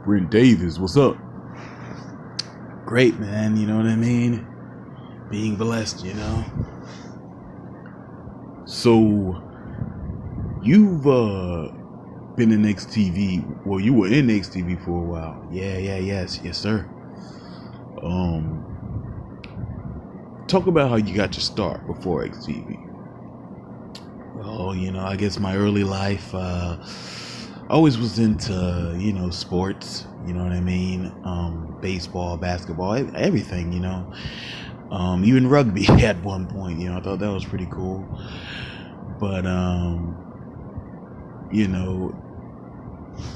Brent Davis, what's up? Great, man, you know what I mean? Being blessed, you know? So, you've been in XTV. Well, you were in XTV for a while. Yes, sir. Um, Talk about how you got your start before XTV. Well, I guess my early life, always was into, sports, you know what I mean? Baseball, basketball, everything, even rugby at one point, I thought that was pretty cool. But, you know,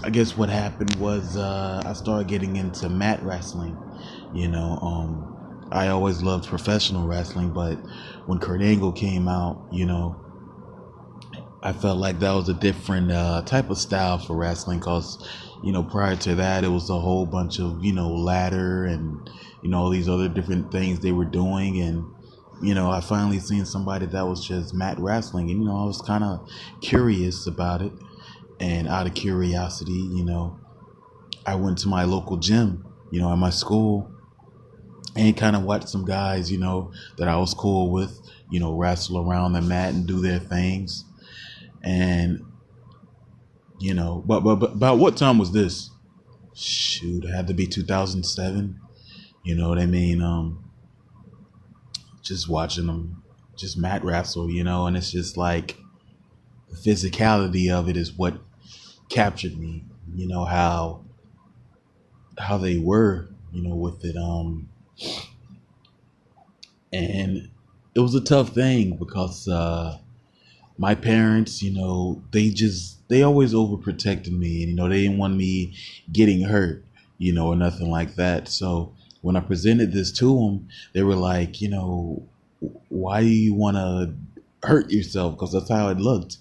I guess what happened was, I started getting into mat wrestling, I always loved professional wrestling, but when Kurt Angle came out, I felt like that was a different type of style for wrestling because, prior to that, it was a whole bunch of, ladder and, all these other different things they were doing. And, I finally seen somebody that was just mat wrestling. And, I was kind of curious about it. And out of curiosity, I went to my local gym, at my school and kind of watched some guys, that I was cool with, wrestle around the mat and do their things. And but about what time was this? Shoot, it had to be 2007. You know what I mean? Just watching them just mat wrestle, and it's just like the physicality of it is what captured me. How they were, with it. And it was a tough thing because my parents, they always overprotected me, and they didn't want me getting hurt, or nothing like that. So when I presented this to them, they were like, why do you want to hurt yourself? Because that's how it looked.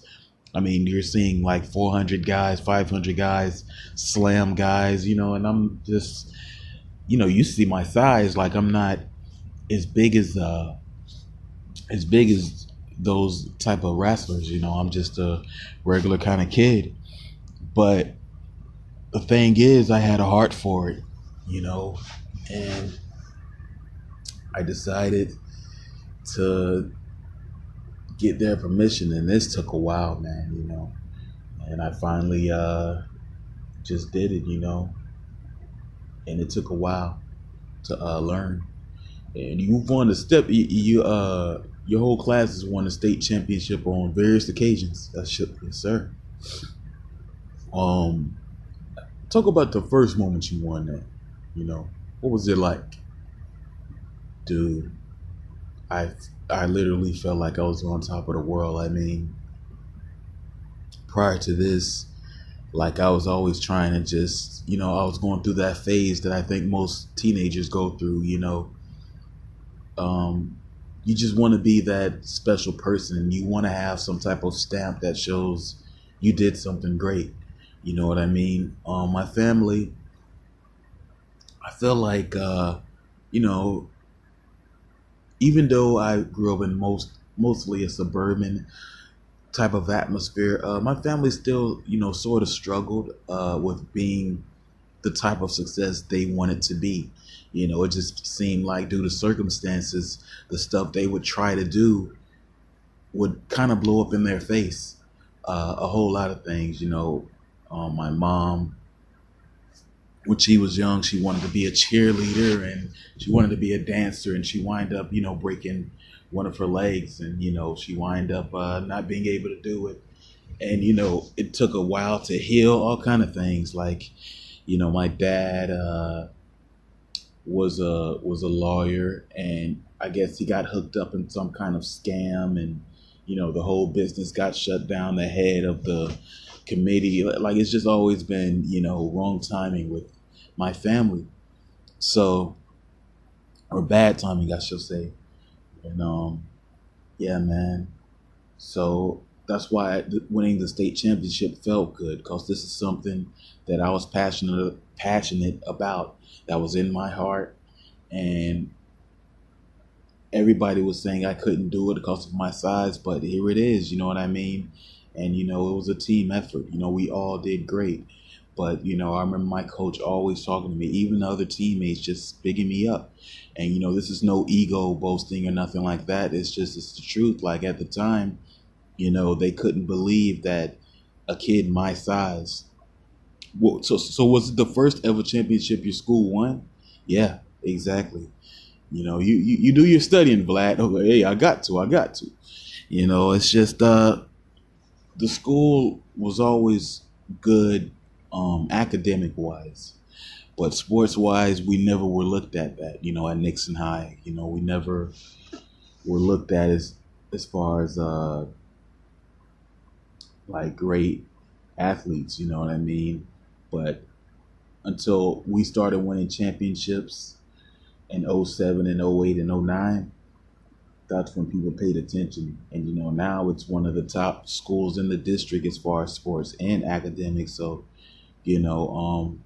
I mean, you're seeing like 400 guys, 500 guys, slam guys, and I'm just, you see my size, like I'm not as big as those type of wrestlers. I'm just a regular kind of kid. But the thing is, I had a heart for it, and I decided to get their permission, and this took a while, man, and I finally just did it, and it took a while to learn. And you've won the step. Your whole class has won the state championship on various occasions. Yes, sir. Talk about the first moment you won that. What was it like, dude? I literally felt like I was on top of the world. I mean, prior to this, like I was always trying to just, I was going through that phase that I think most teenagers go through. You just want to be that special person. You want to have some type of stamp that shows you did something great. You know what I mean? My family, I feel like, even though I grew up in mostly a suburban type of atmosphere, my family still, sort of struggled with being the type of success they wanted to be. It just seemed like due to circumstances, the stuff they would try to do would kind of blow up in their face. A whole lot of things, my mom, when she was young, she wanted to be a cheerleader and she wanted to be a dancer, and she wind up, breaking one of her legs, and, she wind up not being able to do it. And, it took a while to heal, all kind of things. Like, my dad was a lawyer, and I guess he got hooked up in some kind of scam, and the whole business got shut down. The head of the committee, like it's just always been wrong timing with my family, so, or bad timing I should say. And yeah, man, so that's why winning the state championship felt good, because this is something that I was passionate about, that was in my heart. And everybody was saying I couldn't do it because of my size, but here it is, you know what I mean? And, it was a team effort. We all did great. But I remember my coach always talking to me, even the other teammates just bigging me up. And this is no ego boasting or nothing like that. It's the truth. Like at the time, they couldn't believe that a kid my size. Well, so was it the first ever championship your school won? Yeah, exactly. You do your studying, Vlad. Oh, hey, I got to. It's just the school was always good, academic wise, but sports wise, we never were looked at that. At Nixon High, we never were looked at as far as like great athletes. You know what I mean? But until we started winning championships in '07 and '08 and '09, that's when people paid attention. And now it's one of the top schools in the district as far as sports and academics. So, you know,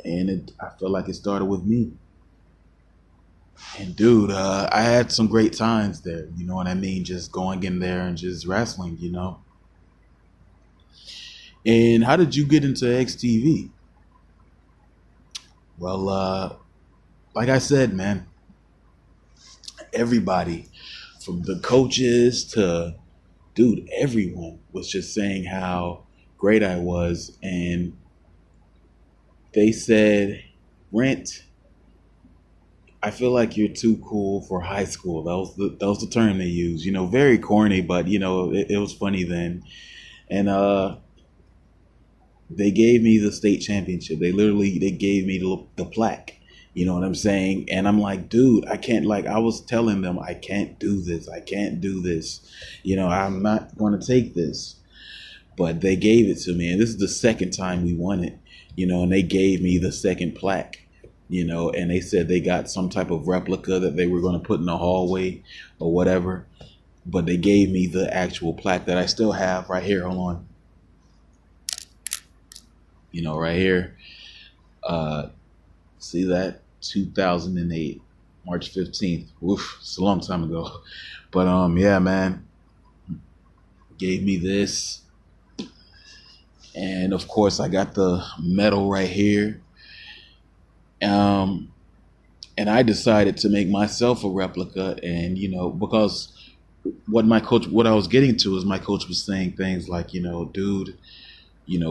and I feel like it started with me. And dude, I had some great times there. You know what I mean? Just going in there and just wrestling. And how did you get into XTV? Well, like I said, man, everybody from the coaches to dude, everyone was just saying how great I was. And they said, Brent, I feel like you're too cool for high school. That was the term they used. Very corny, but it was funny then. And they gave me the state championship. They gave me the plaque. You know what I'm saying? And I'm like, dude, I can't, like, I was telling them, I can't do this. I can't do this. I'm not going to take this. But they gave it to me. And this is the second time we won it, and they gave me the second plaque, and they said they got some type of replica that they were going to put in the hallway or whatever. But they gave me the actual plaque that I still have right here. Hold on. Right here. See that? 2008, March 15th. Oof, it's a long time ago. But yeah, man, gave me this. And of course I got the medal right here. And I decided to make myself a replica. And, because what I was getting to is my coach was saying things like, dude,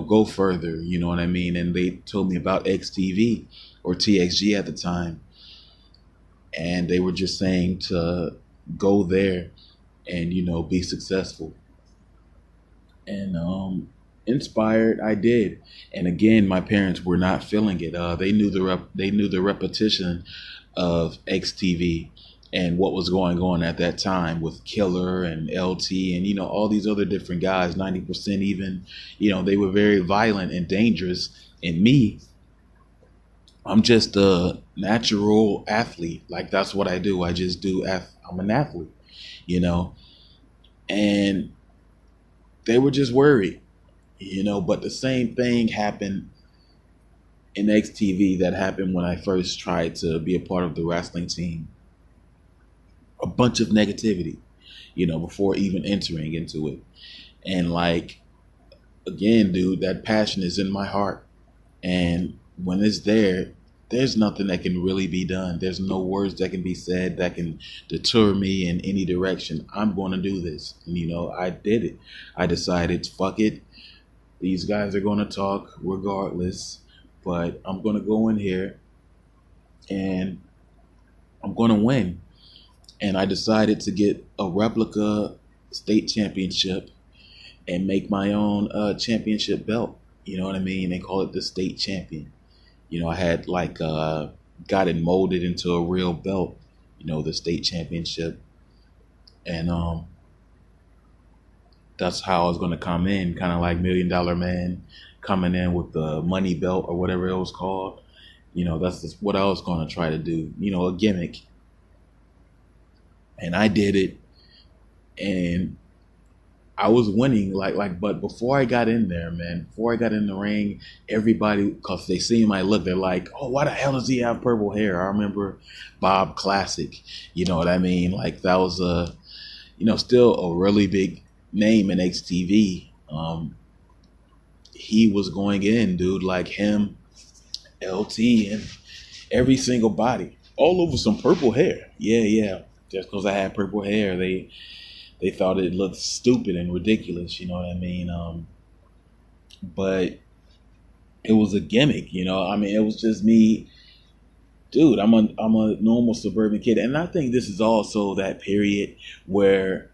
go further, you know what I mean? And they told me about XTV or TXG at the time. And they were just saying to go there and, be successful. And inspired, I did. And again, my parents were not feeling it. They knew the repetition of XTV and what was going on at that time with Killer and LT and all these other different guys, 90% even. They were very violent and dangerous. And me, I'm just a natural athlete. Like, that's what I do. I just do. I'm an athlete, and they were just worried, but the same thing happened in XTV that happened when I first tried to be a part of the wrestling team. A bunch of negativity, before even entering into it. And like, again, dude, that passion is in my heart. And when it's there, there's nothing that can really be done. There's no words that can be said that can deter me in any direction. I'm going to do this. And, I did it. I decided, fuck it. These guys are going to talk regardless, but I'm going to go in here and I'm going to win. And I decided to get a replica state championship and make my own championship belt. You know what I mean? They call it the state champion. I had got it molded into a real belt, the state championship. And that's how I was going to come in, kind of like $1 Million Man coming in with the money belt or whatever it was called. That's just what I was going to try to do, a gimmick. And I did it, and I was winning, but before I got in there, man, before I got in the ring, everybody, because they see my look, they're like, oh, why the hell does he have purple hair? I remember Bob Classic, you know what I mean? Like, that was still a really big name in XTV. he was going in, dude, like him, LT, and every single body, all over some purple hair. Yeah, yeah. Just because I had purple hair, they thought it looked stupid and ridiculous. You know what I mean? But it was a gimmick. You know, I mean, it was just me, dude. I'm a normal suburban kid, and I think this is also that period where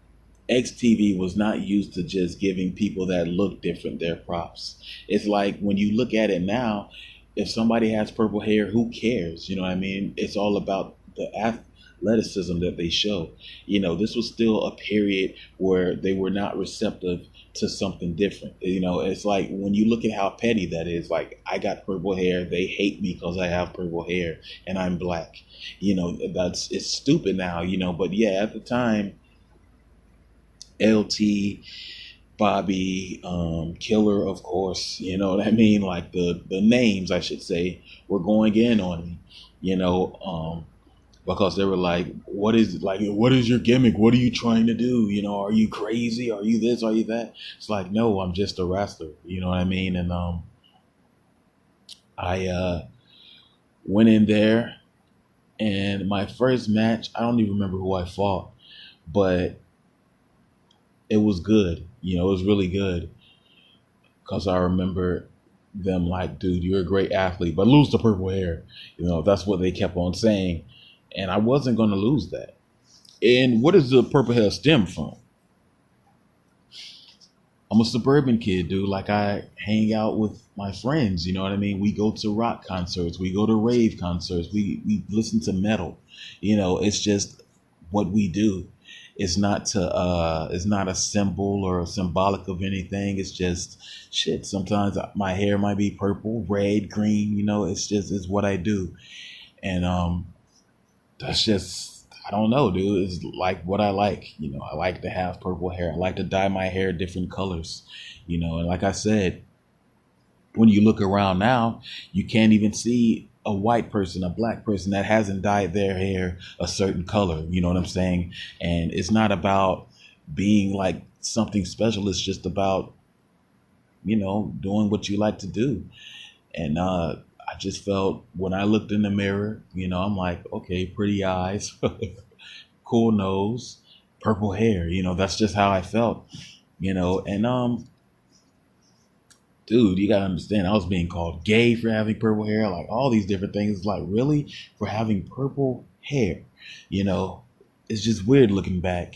XTV was not used to just giving people that look different their props. It's like when you look at it now, if somebody has purple hair, who cares? You know what I mean? It's all about the athleticism that they show. You know, this was still a period where they were not receptive to something different. You know, it's like when you look at how petty that is, like I got purple hair, they hate me because I have purple hair and I'm black. You know, it's stupid now, you know, but yeah, at the time, LT, Bobby, Killer, of course, you know what I mean? Like the names, I should say, were going in on me, you know, because they were like, what is your gimmick? What are you trying to do? You know, are you crazy? Are you this? Are you that? It's like, no, I'm just a wrestler. You know what I mean? And I went in there, and my first match, I don't even remember who I fought, but it was good. You know, it was really good because I remember them like, dude, you're a great athlete, but lose the purple hair. You know, that's what they kept on saying. And I wasn't going to lose that. And what does the purple hair stem from? I'm a suburban kid, dude. Like I hang out with my friends, you know what I mean? We go to rock concerts, we go to rave concerts, we listen to metal. You know, it's just what we do. It's not a symbol or a symbolic of anything. It's just shit. Sometimes my hair might be purple, red, green, you know, it's what I do. And that's just, I don't know, dude. It's like what I like. You know, I like to have purple hair. I like to dye my hair different colors. You know, and like I said, when you look around now, you can't even see a white person, a black person that hasn't dyed their hair a certain color. You know what I'm saying? And it's not about being like something special. It's just about, you know, doing what you like to do. And I just felt when I looked in the mirror, you know, I'm like, okay, pretty eyes, cool nose, purple hair. You know, that's just how I felt. You know, and dude, you gotta understand, I was being called gay for having purple hair, like all these different things. Like, really, for having purple hair? You know, it's just weird looking back.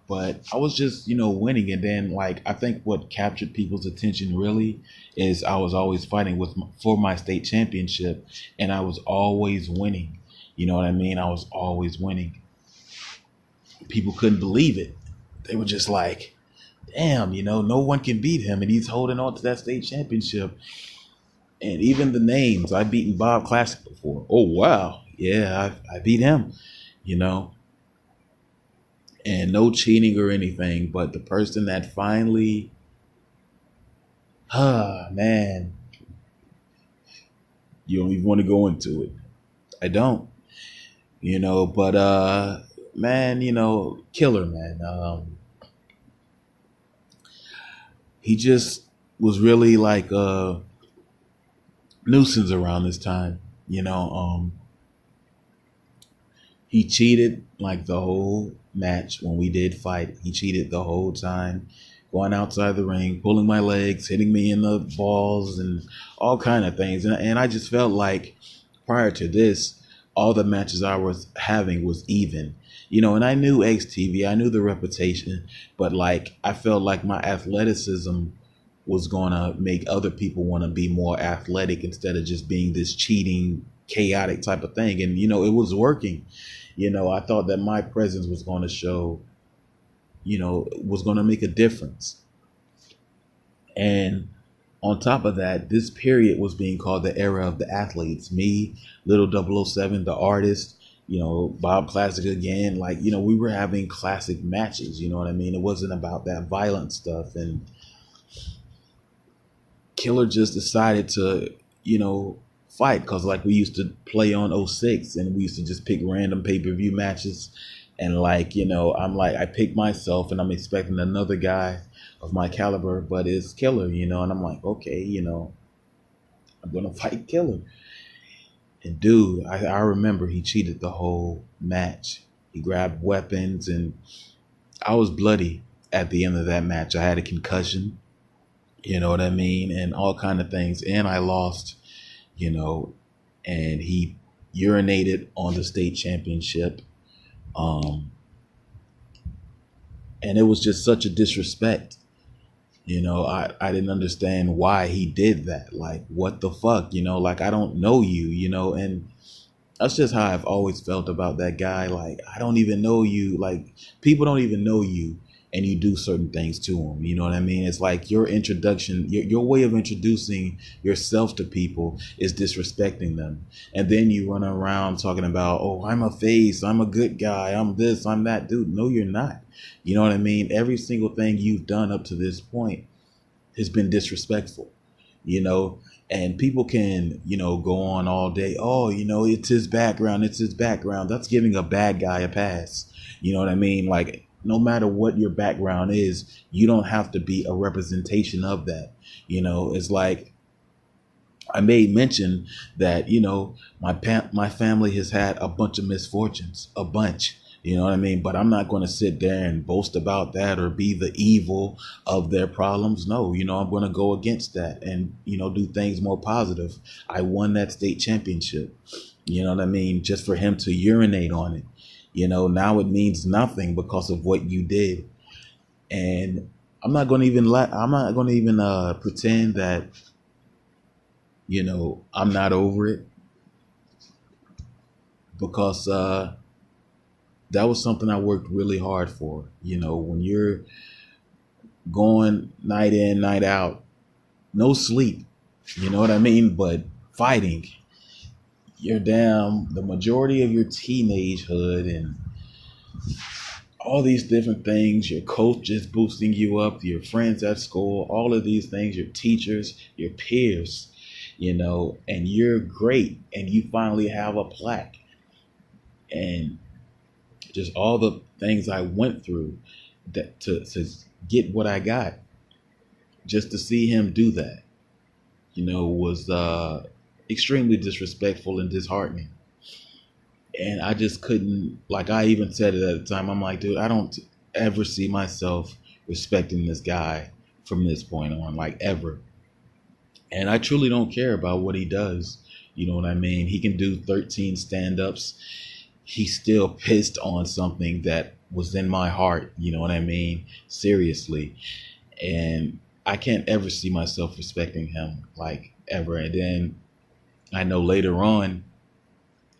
But I was just, you know, winning. And then, like, I think what captured people's attention really is I was always fighting for my state championship, and I was always winning. You know what I mean? I was always winning. People couldn't believe it. They were just like, damn, you know, no one can beat him, and he's holding on to that state championship. And even the names, I've beaten Bob Classic before. Oh, wow. Yeah, I beat him, you know, and no cheating or anything. But the person that finally, man, you don't even want to go into it. I don't, you know, but, man, you know, Killer, man. He just was really like a nuisance around this time, you know. He cheated like the whole match when we did fight. He cheated the whole time, going outside the ring, pulling my legs, hitting me in the balls, and all kind of things. And I just felt like prior to this, all the matches I was having was even, you know. And I knew XTV, I knew the reputation, but like I felt like my athleticism was gonna make other people want to be more athletic instead of just being this cheating, chaotic type of thing. And you know, it was working. You know, I thought that my presence was going to show, you know, was going to make a difference. And on top of that, this period was being called the era of the athletes. Me, Little 007, the artist, you know, Bob Classic again. Like, you know, we were having classic matches. You know what I mean? It wasn't about that violent stuff. And Killer just decided to, you know, fight because like we used to play on '06, and we used to just pick random pay-per-view matches, And like, I'm like, I pick myself and I'm expecting another guy of my caliber, but it's Killer, and I'm like, okay, I'm gonna fight Killer. And dude, I remember he cheated the whole match. He grabbed weapons and I was bloody at the end of that match. I had a concussion, you know what I mean, and all kind of things. And I lost, you know, and he urinated on the state championship. Um, and it was just such a disrespect. I didn't understand why he did that. Like, what the fuck, like I don't know you, and that's just how I've always felt about that guy. Like, I don't even know you. Like, people don't even know you, and you do certain things to them. You know what I mean? It's like your introduction, your way of introducing yourself to people is disrespecting them. And then you run around talking about, oh, I'm a face, I'm a good guy, I'm this, I'm that. Dude, no, you're not. You know what I mean? Every single thing you've done up to this point has been disrespectful, you know, and people can, go on all day. Oh, it's his background. It's his background. That's giving a bad guy a pass. You know what I mean? Like, no matter what your background is, you don't have to be a representation of that. It's like, I made mention that my family has had a bunch of misfortunes, a bunch. You know what I mean? But I'm not going to sit there and boast about that or be the evil of their problems. No, I'm going to go against that and do things more positive. I won that state championship. You know what I mean? Just for him to urinate on it. Now it means nothing because of what you did. And I'm not going to even pretend that I'm not over it, because that was something I worked really hard for. When you're going night in, night out, no sleep, you know what I mean? But fighting, you're down the majority of your teenagehood and all these different things. Your coach is boosting you up, your friends at school, all of these things, your teachers, your peers, and you're great. And you finally have a plaque. And just all the things I went through that to get what I got, just to see him do that, was extremely disrespectful and disheartening. And I just couldn't, like, I even said it at the time. I'm like, dude, I don't ever see myself respecting this guy from this point on, like, ever. And I truly don't care about what he does. You know what I mean? He can do 13 stand-ups. He's still pissed on something that was in my heart. You know what I mean? Seriously. And I can't ever see myself respecting him, like, ever. And then I know later on,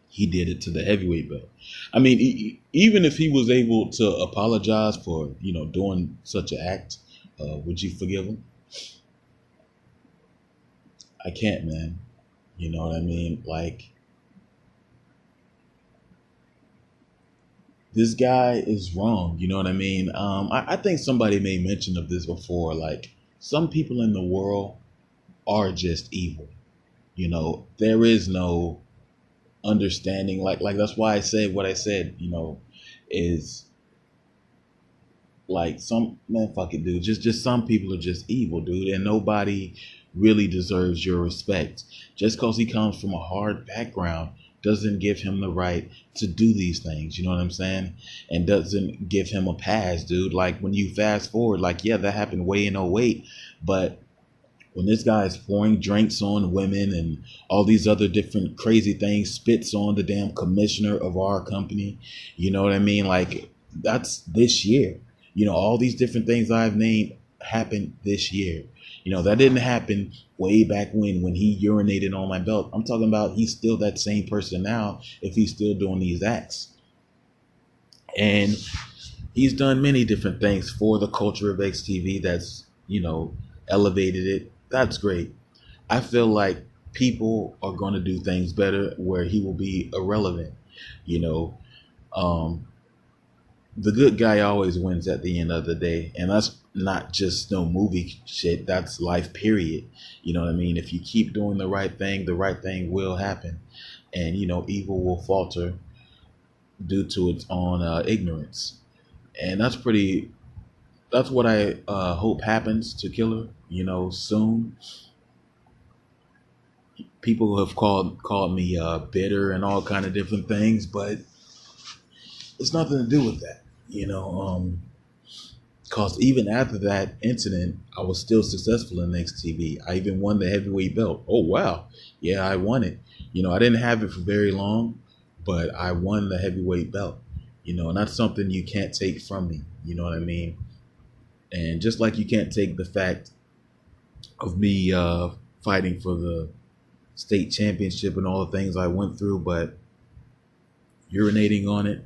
he did it to the heavyweight belt. I mean, even if he was able to apologize for, doing such an act, would you forgive him? I can't, man. You know what I mean? Like, this guy is wrong. You know what I mean? I think somebody made mention of this before. Like, some people in the world are just evil. There is no understanding. Like that's why I said what I said, is like, some man, fuck it, dude. Just some people are just evil, dude, and nobody really deserves your respect. Just because he comes from a hard background doesn't give him the right to do these things. You know what I'm saying? And doesn't give him a pass, dude. Like, when you fast forward, like, yeah, that happened way in '08, but when this guy is pouring drinks on women and all these other different crazy things, spits on the damn commissioner of our company, you know what I mean? Like, that's this year. All these different things I've named happened this year. That didn't happen way back when he urinated on my belt. I'm talking about he's still that same person now if he's still doing these acts. And he's done many different things for the culture of XTV that's, elevated it. That's great. I feel like people are going to do things better where he will be irrelevant. You know, um, the good guy always wins at the end of the day. And that's not just no movie shit. That's life, period. You know what I mean? If you keep doing the right thing will happen. And, evil will falter due to its own ignorance, and that's what I hope happens to Killer. Soon. People have called me bitter and all kind of different things, but it's nothing to do with that. Cause even after that incident, I was still successful in XTV. I even won the heavyweight belt. Oh wow, yeah, I won it. I didn't have it for very long, but I won the heavyweight belt. And that's something you can't take from me. You know what I mean? And just like you can't take the fact of me fighting for the state championship and all the things I went through, but urinating on it,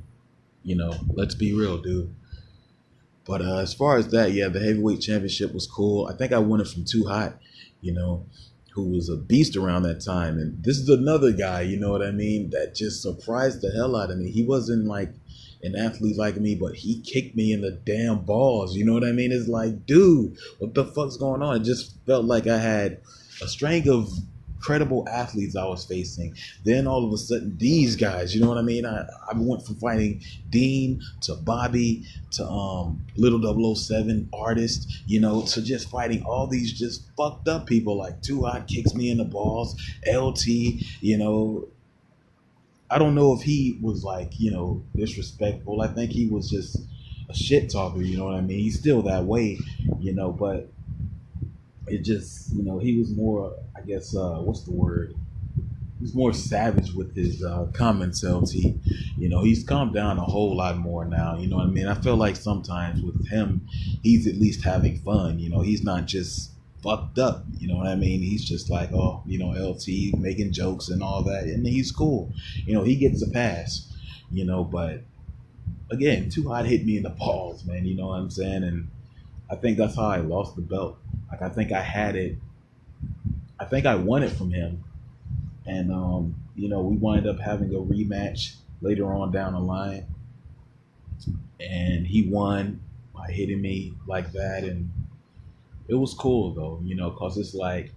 let's be real, dude. But as far as that, yeah, the heavyweight championship was cool. I think I won it from Too Hot, you know, who was a beast around that time. And this is another guy, you know what I mean, that just surprised the hell out of me. He wasn't like an athlete like me, but he kicked me in the damn balls. You know what I mean? It's like, dude, what the fuck's going on? It just felt like I had a string of credible athletes I was facing. Then all of a sudden, these guys, you know what I mean? I went from fighting Dean to Bobby to Little 007 artist, to just fighting all these just fucked up people like Too Hot kicks me in the balls, LT, I don't know if he was like, disrespectful. I think he was just a shit talker, you know what I mean? He's still that way, but it just, he was more, I guess, what's the word? He's more savage with his comments, LT. He's calmed down a whole lot more now, you know what I mean? I feel like sometimes with him, he's at least having fun, he's not just fucked up, you know what I mean? He's just like, oh, LT making jokes and all that, and he's cool. He gets a pass, but again, Too Hot hit me in the balls, man, you know what I'm saying? And I think that's how I lost the belt. Like, I think I had it. I think I won it from him. And, we wind up having a rematch later on down the line. And he won by hitting me like that. And it was cool, though, because it's like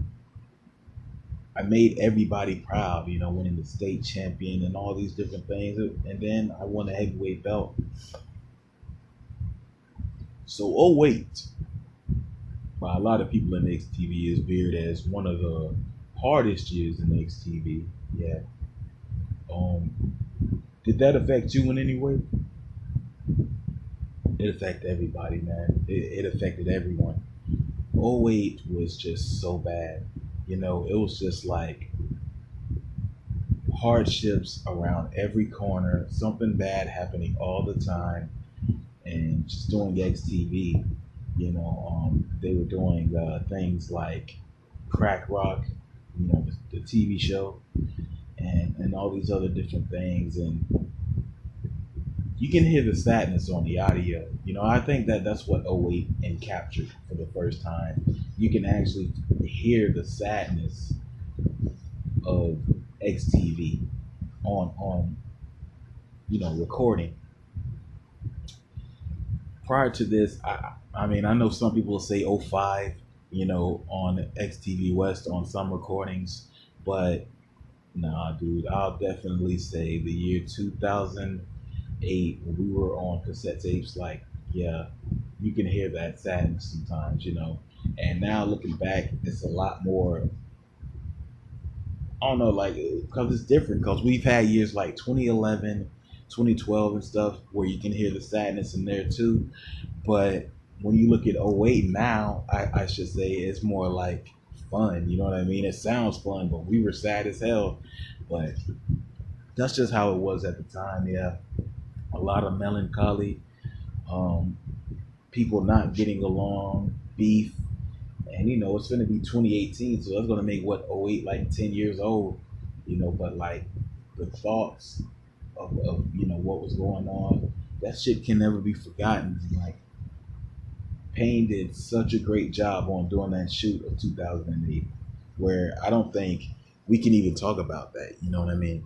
I made everybody proud, winning the state champion and all these different things. And then I won the heavyweight belt. So, oh, wait. By a lot of people in XTV is viewed as one of the hardest years in XTV. Yeah. Did that affect you in any way? It affected everybody, man. It affected everyone. '08 was just so bad. It was just like hardships around every corner, something bad happening all the time, and just doing XTV. They were doing things like Crack Rock, the TV show, and all these other different things. And you can hear the sadness on the audio. I think that's what '08 and captured for the first time. You can actually hear the sadness of XTV on recording. Prior to this, I mean, I know some people will say '05, on XTV West on some recordings, but nah, dude, I'll definitely say the year 2008 when we were on cassette tapes. Like, yeah, you can hear that sadness sometimes, And now looking back, it's a lot more. I don't know, like, because it's different. Because we've had years like 2011, 2012, and stuff where you can hear the sadness in there too. But when you look at '08 now, I should say it's more like fun. You know what I mean? It sounds fun, but we were sad as hell. But that's just how it was at the time. Yeah, a lot of melancholy, um, people not getting along, beef, and it's going to be 2018, so that's going to make what '08 like 10 years old. But like the thoughts of what was going on, that shit can never be forgotten. Like, Payne did such a great job on doing that shoot of 2008, where I don't think we can even talk about that. You know what I mean?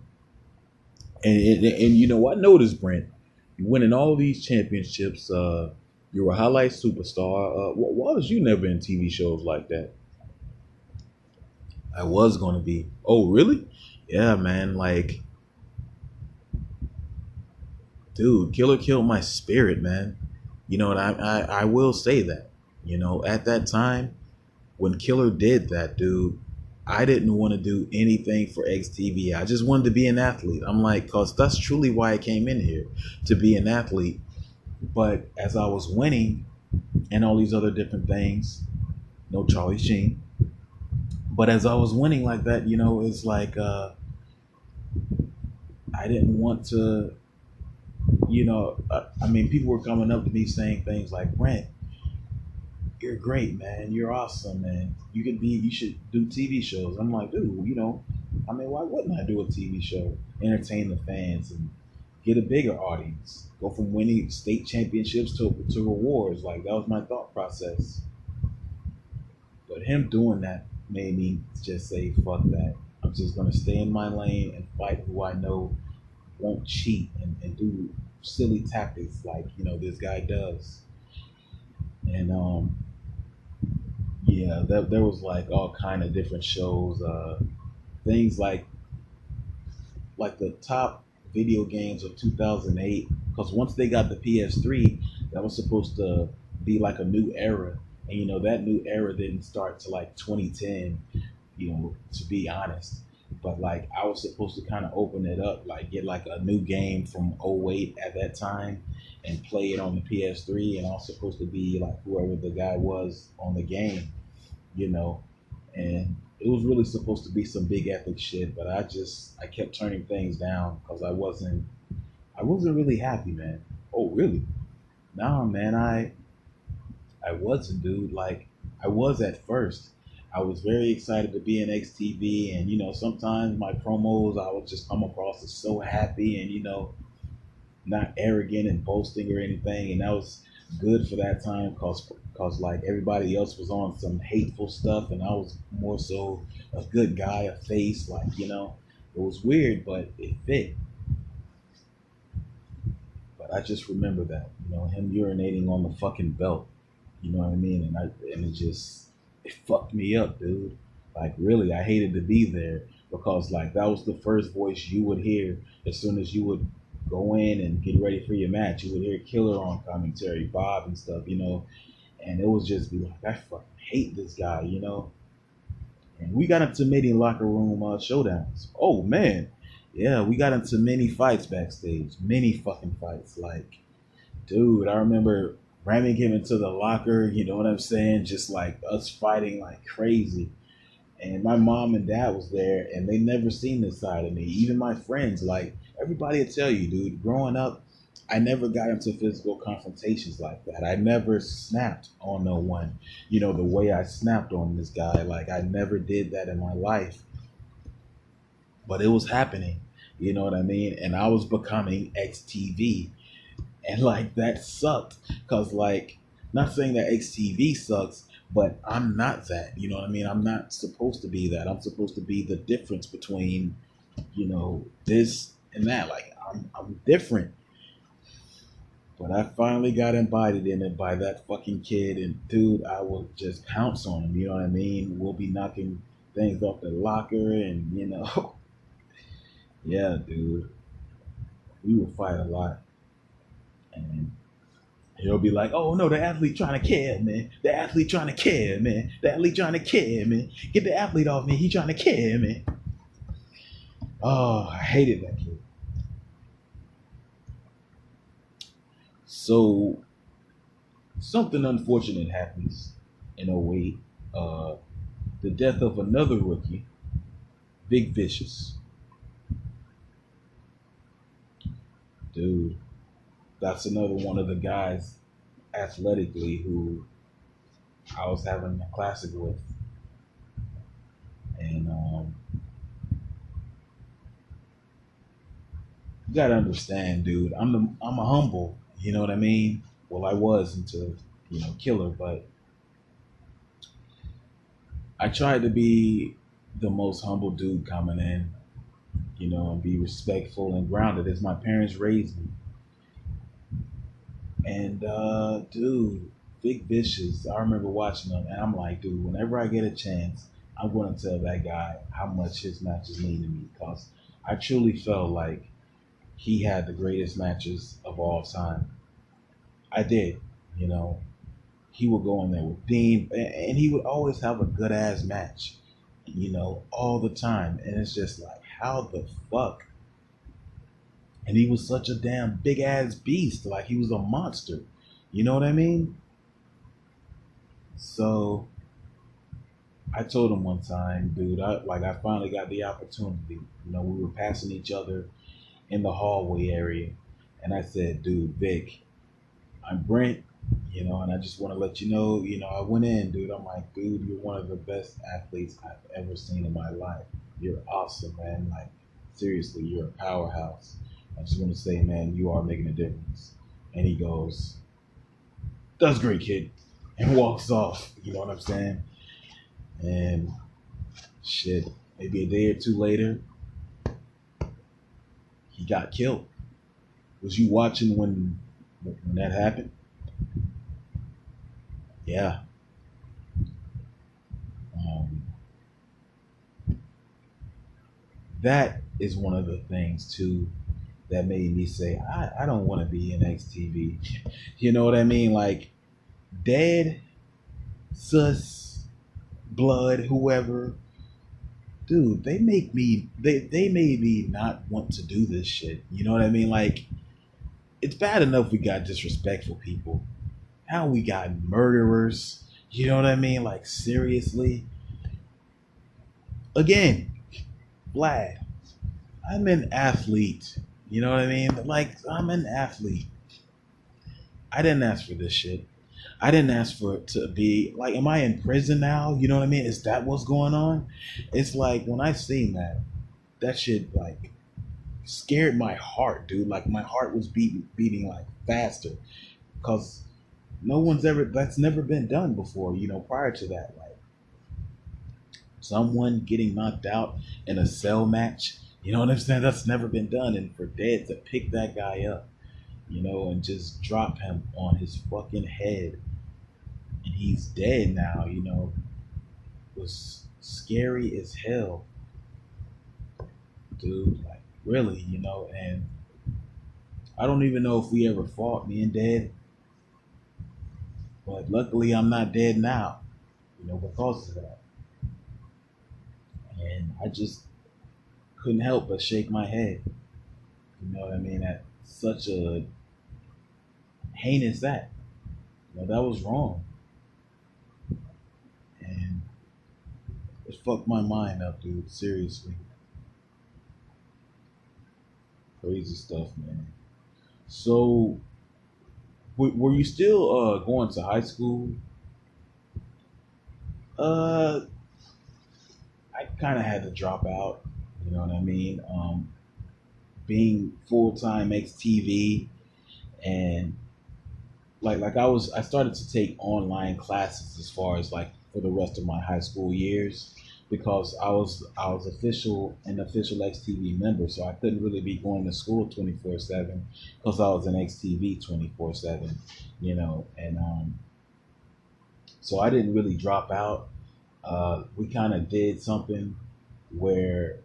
And I noticed, Brent, you winning all these championships. You were a highlight superstar. Why was you never in TV shows like that? I was going to be. Oh, really? Yeah, man. Like, Dude, Killer killed my spirit, man. You know, and I will say that. You know, at that time when Killer did that, dude, I didn't want to do anything for XTV. I just wanted to be an athlete. I'm like, cause that's truly why I came in here, to be an athlete. But as I was winning and all these other different things, no Charlie Sheen. But as I was winning like that, you know, it's like I didn't want to, I mean, people were coming up to me saying things like, Brent, you're great, man. You're awesome, man. You should do TV shows. I'm like, dude, I mean, why wouldn't I do a TV show? Entertain the fans and get a bigger audience. Go from winning state championships to rewards. Like, that was my thought process. But him doing that made me just say, fuck that. I'm just going to stay in my lane and fight who I know won't cheat and do silly tactics like, this guy does. And yeah, there was like all kind of different shows, things like the top video games of 2008. Because once they got the PS3, that was supposed to be like a new era, and that new era didn't start to like 2010. To be honest, but like I was supposed to kind of open it up, like get like a new game from '08 at that time, and play it on the PS3, and I was supposed to be like whoever the guy was on the game, you know, and it was really supposed to be some big epic shit, but I kept turning things down because I wasn't really happy, man. Oh, really? Nah, man, I wasn't, dude. Like I was at first. I was very excited to be in XTV, and sometimes my promos I would just come across as so happy and not arrogant and boasting or anything, and that was good for that time cause like everybody else was on some hateful stuff, and I was more so a good guy, a face, like it was weird, but it fit. But I just remember that him urinating on the fucking belt, you know what I mean, and it fucked me up, dude. Like really, I hated to be there because like that was the first voice you would hear as soon as you would go in and get ready for your match. You would hear Killer on commentary, Bob and stuff, and it was just be like, I fucking hate this guy. And we got into many locker room showdowns. Oh man, yeah, we got into many fights backstage, many fucking fights. Like, dude, I remember ramming him into the locker. You know what I'm saying? Just like us fighting like crazy. And my mom and dad was there, and they never seen this side of me. Even my friends, like everybody will tell you, dude. Growing up, I never got into physical confrontations like that. I never snapped on no one, the way I snapped on this guy. Like I never did that in my life, but it was happening. You know what I mean? And I was becoming XTV, and like that sucked because like not saying that XTV sucks, but I'm not that. You know what I mean? I'm not supposed to be that. I'm supposed to be the difference between this and that. Like I'm different. But I finally got invited in it by that fucking kid, and dude, I will just pounce on him. You know what I mean? We'll be knocking things off the locker, and yeah, dude, we will fight a lot, and he'll be like, "Oh no, the athlete trying to care, man. The athlete trying to care, man. The athlete trying to care, man. Get the athlete off me. He trying to care, man." Oh, I hated that kid. So something unfortunate happens in '08. Uh, the death of another rookie, Big Vicious. Dude, that's another one of the guys athletically who I was having a classic with. And you gotta understand, dude. I'm a humble. You know what I mean? Well, I was until Killer, but I tried to be the most humble dude coming in. And be respectful and grounded as my parents raised me. And dude, Big Vicious, I remember watching them, and I'm like, dude, whenever I get a chance, I'm going to tell that guy how much his matches mean to me, because I truly felt like he had the greatest matches of all time. I did, you know. He would go in there with Dean, and he would always have a good ass match, all the time. And it's just like, how the fuck? And he was such a damn big ass beast, like he was a monster. You know what I mean? So I told him one time, dude, I finally got the opportunity. We were passing each other in the hallway area, and I said, dude, Vic, I'm Brent, and I just want to let you know, I went in, dude. I'm like, dude, you're one of the best athletes I've ever seen in my life. You're awesome, man. Like, seriously, you're a powerhouse. I just want to say, man, you are making a difference. And he goes, that's great, kid, and walks off. You know what I'm saying? And shit, maybe a day or two later, he got killed. Was you watching when that happened? Yeah. Um, that is one of the things too that made me say I don't want to be in XTV. You know what I mean? Like dead, sus, blood, whoever. Dude, they made me not want to do this shit. You know what I mean? Like it's bad enough we got disrespectful people. How we got murderers. You know what I mean? Like seriously. Again, Vlad, I'm an athlete. You know what I mean? Like, I'm an athlete. I didn't ask for this shit. I didn't ask for it to be like, am I in prison now? You know what I mean? Is that what's going on? It's like when I seen that shit like scared my heart, dude. Like my heart was beating like faster because that's never been done before, prior to that. Like someone getting knocked out in a cell match. You know what I'm saying? That's never been done. And for Dead to pick that guy up, and just drop him on his fucking head, and he's dead now, was scary as hell, dude. Like, really, and I don't even know if we ever fought, me and Dead, but luckily I'm not dead now, because of that. And I just couldn't help but shake my head. You know what I mean? At such a heinous act. That was wrong. And it fucked my mind up, dude. Seriously. Crazy stuff, man. So, were you still going to high school? Uh, I kind of had to drop out. You know what I mean? Being full time XTV and I started to take online classes as far as like for the rest of my high school years because I was an official XTV member, so I couldn't really be going to school 24/7 because I was an XTV 24/7, and so I didn't really drop out. We kind of did something where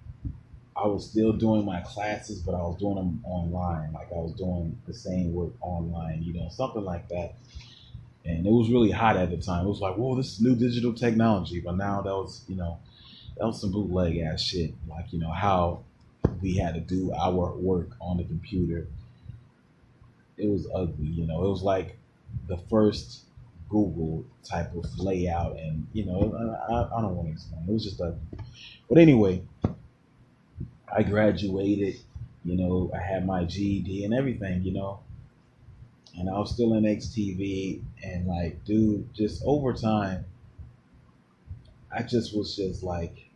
I was still doing my classes, but I was doing them online. Like I was doing the same work online, something like that. And it was really hot at the time. It was like, whoa, this is new digital technology. But now that was some bootleg ass shit. Like, how we had to do our work on the computer. It was ugly, It was like the first Google type of layout. And, I don't want to explain. It was just ugly. But anyway, I graduated, I had my GED and everything, and I was still in XTV. And like, dude, just over time, I just was just like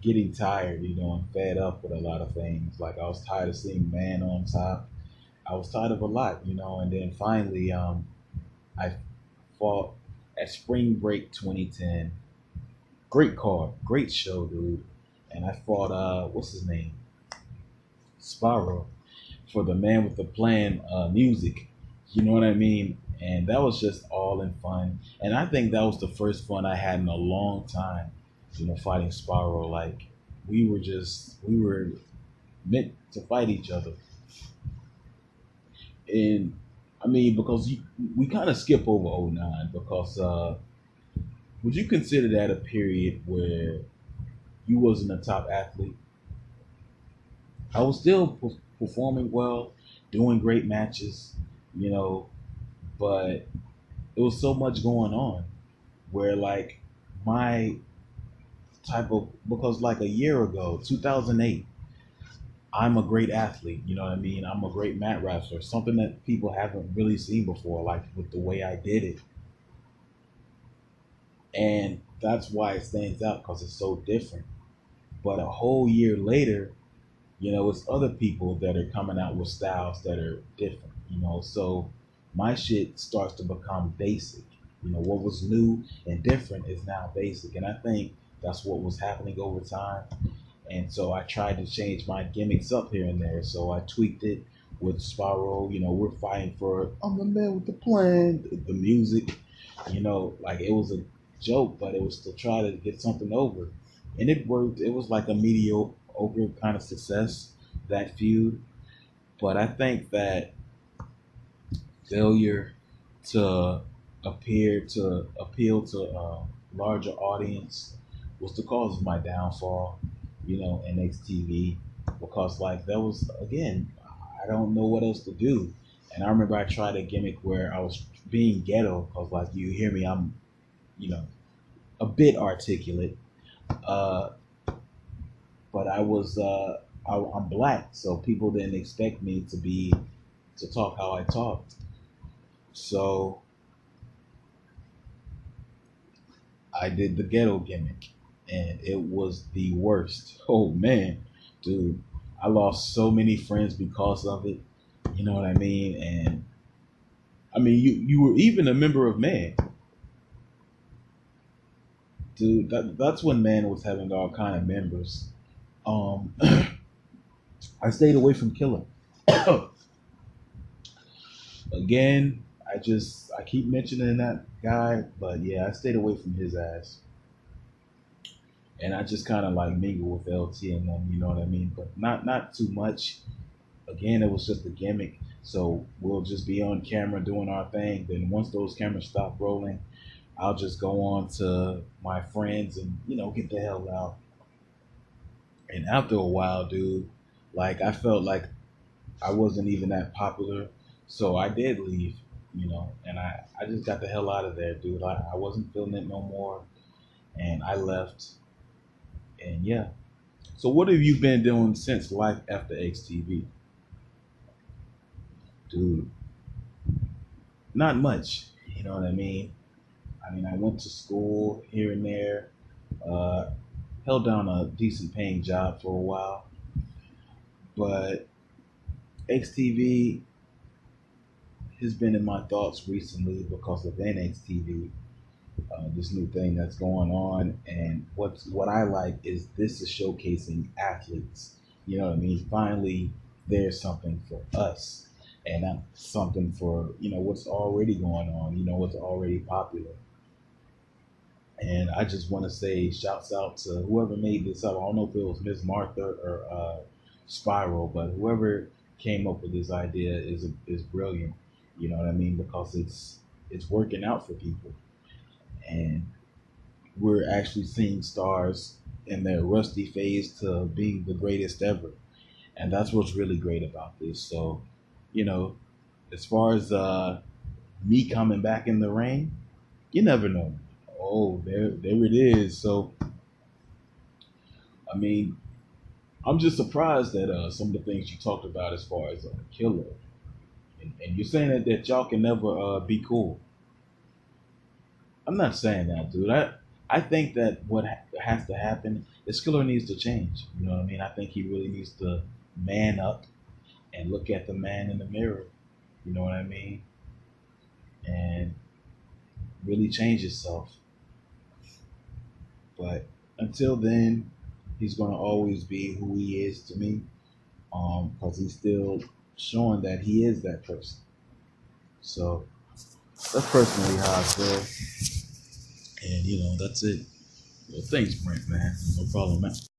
getting tired, and fed up with a lot of things. Like I was tired of seeing man on top. I was tired of a lot, and then finally, I fought at Spring Break 2010. Great card, great show, dude. And I fought, what's his name? Sparrow for the Man with the Plan music. You know what I mean? And that was just all in fun. And I think that was the first fun I had in a long time, fighting Sparrow. Like we were meant to fight each other. And I mean, because we kind of skip over '09 because would you consider that a period where you wasn't a top athlete? I was still performing well, doing great matches, you know, but it was so much going on where like my type of because like a year ago, 2008, I'm a great athlete. You know what I mean? I'm a great mat wrestler, something that people haven't really seen before, like with the way I did it, and that's why it stands out because it's so different. But a whole year later, it's other people that are coming out with styles that are different, so my shit starts to become basic. What was new and different is now basic. And I think that's what was happening over time. And so I tried to change my gimmicks up here and there. So I tweaked it with Sparrow. We're fighting for I'm the man with the plan, the music, like it was a joke, but it was to try to get something over. And it worked. It was like a mediocre kind of success, that feud. But I think that failure to appeal to a larger audience was the cause of my downfall, in XTV, because like that was again, I don't know what else to do. And I remember I tried a gimmick where I was being ghetto because like you hear me, I'm, you know, a bit articulate, uh, but I'm black, so people didn't expect me to talk how I talked. So I did the ghetto gimmick, and it was the worst. Oh man, dude, I lost so many friends because of it. You know what I mean? And I mean, you were even a member of Man, dude. That's when Man was having all kind of members. Um, I stayed away from Killer. Again, I keep mentioning that guy, but yeah, I stayed away from his ass. And I just kind of like mingle with LT and them, you know what I mean? But not too much. Again, it was just a gimmick. So we'll just be on camera doing our thing. Then once those cameras stop rolling, I'll just go on to my friends and get the hell out. And after a while, dude, like I felt like I wasn't even that popular, so I did leave. And I just got the hell out of there, dude. I wasn't feeling it no more, and I left. And yeah. So what have you been doing since life after XTV? Dude, not much. You know what I mean? I mean, I went to school here and there, uh, held down a decent paying job for a while, but XTV has been in my thoughts recently because of NXTV, this new thing that's going on. And what I like is this is showcasing athletes. You know what I mean? Finally, there's something for us, and not something for what's already going on. What's already popular. And I just want to say shouts out to whoever made this up. I don't know if it was Miss Martha or Spiral, but whoever came up with this idea is brilliant. You know what I mean? Because it's working out for people, and we're actually seeing stars in their rusty phase to being the greatest ever, and that's what's really great about this. So, you know, as far as me coming back in the ring, you never know. Oh, there it is. So, I mean, I'm just surprised at some of the things you talked about as far as Killer, and you're saying that y'all can never be cool. I'm not saying that, dude. I think that what has to happen is Killer needs to change. You know what I mean? I think he really needs to man up and look at the man in the mirror. You know what I mean? And really change himself. But until then, he's gonna always be who he is to me. Because he's still showing that he is that person. So that's personally how I feel. And that's it. Well, thanks, Brent, man. No problem, man.